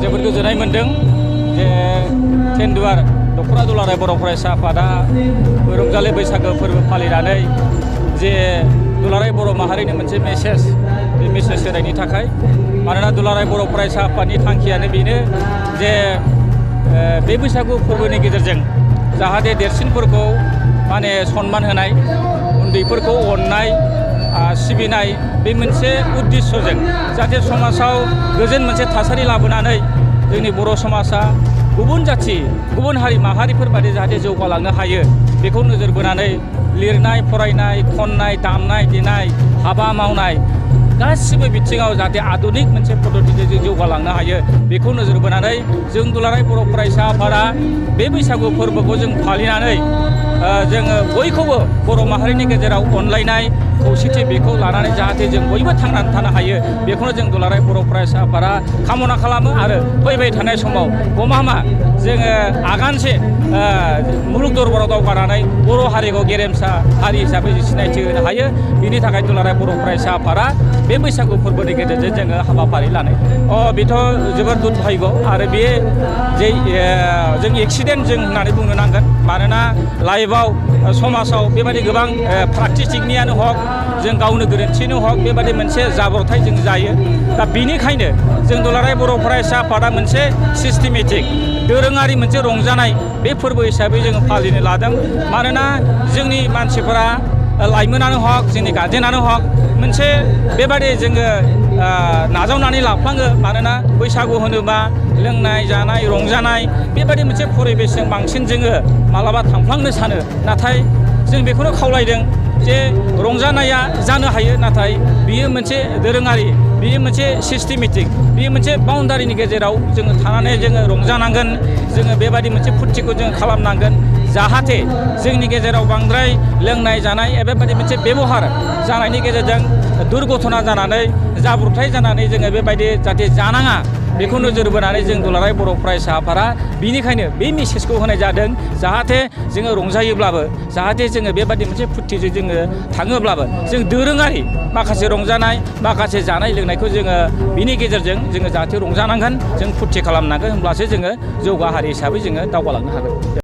जोबोद गोजोननाय मोन्दों जे तेन्डुवार दख'रा दुलाराय बर' फरायसा आफादा रंजालि बैसागो फोरबो फालिनानै जे दुलाराय बर' माहारिनि मोनसे मेसेज बे मेसेज होनायनि थाखाय मानोना दुलाराय बर' फरायसा आफादनि थांखियानो बेनो जे बे बैसागु फोरबोनि गेजेरजों जाहाथे देरसिनफोरखौ माने सन्मान होनाय उन्दैफोरखौ अननाय सिबिनाय बे मोनसे उद्देश्यजों जाहाथे समाजाव गोजोन मोनसे थासारि लाबोनानै जोंनि बर' समाजा गुबुन जाथि गुबुन हारि माहारिफोर बायदि जाहाथे जौगालांनो हायो बेखौ नोजोर बोनानै लिरनाय फरायनाय खननाय दामनाय देनाय हाबा मावनाय गासिबो बिथिङाव जाहाथे आधुनिक मोनसे पद्धतिजों जों जौगालांनो हायो बेखौ नोजोर बोनानै जों दुलाराय बर' फरायसा आफादा बे बैसागु फोरबोखौ जों फालिनानै जोङो बयखौबो बर' माहारिनि गेजेराव अनलायनाय खौसेथि बेखौ लानानै जाहाथे जों बयबो थांनानै थानो हायो बेखौनो जों दुलाराय बर' फरायसा आफादा कामना खालामो आरो फैबाय थानाय समाव गमामा जोङो आगानसे मुलुग दरबाराव दावगानानै बर' हारिखौ गेरेमसा हारि हिसाबै सिनायथि होनो हायो बिनि थाखाय दुलाराय बर' फरायसा आफादा बे बैसागु फोरबोनि गेजेरजों जोङो हाबाफारि लानाय बेथ' जोबोद दुर्भाग्य आरो बे जे जों एक्सिडेन्ट जों होननानै बुंनो नांगोन मानोना लाइफआव समाजाव बेबायदि गोबां प्रेक्टिसिंनियानो हक जों गावनो गोरोन्थिनो हक बेबायदि मोनसे जाब्रबथाय जों जायो दा बिनिखायनो जों दुलाराय बर' फरायसा आफादा मोनसे सिस्टेमेटिक दोरोङारि मोनसे रंजानाय बे फोरबो हिसाबै जोङो फालिनो लादों मानोना जोंनि मानसिफोरा लाइमोनानो हक जोंनि गार्जेनानो हक मोनसे बेबादि जोङो नाजावनानै लाफ्लाङो मानोना बैसागु होनोबा लोंनाय जानाय रंजानाय बेबादि मोनसे परिबेसजों बांसिन जोङो मालाबा थांफ्लांनो सानो नाथाय जों बेखौनो खावलायदों जे रंजानाया जानो हायो नाथाय बियो मोनसे दोरोङारि बियो मोनसे सिस्टेमेटिक बियो मोनसे बाउन्डारिनि गेजेराव जोङो थानानै जोङो रंजानांगोन जोङो बेबादि मोनसे फुरथिखौ जों खालामनांगोन जाहाथे जोंनि गेजेराव बांद्राय लोंनाय जानाय बेबायदि मोनसे बेबहार जानायनि गेजेरजों दुर्घटना जानानै जाब्रबथाय जानानै जोङो बेबायदि जाहाथे जानाङा बेखौ नोजोर बोनानै जों दुलाराय बर' फरायसा आफादा बिनिखायनो बे मेसेजखौ होनाय जादों जाहाथे जोङो रंजायोब्लाबो जाहाथे जोङो बेबादि मोनसे फुरथिजों जोङो थाङोब्लाबो जों दोरोङारि माखासे रंजानाय माखासे जानाय लोंनायखौ जोङो बिनि गेजेरजों जोङो जाहाथे रंजानांगोन जों फुरथि खालामनांगोन होमब्लासो जोङो जौगा हारि हिसाबै जोङो दावगालांनो हागोन।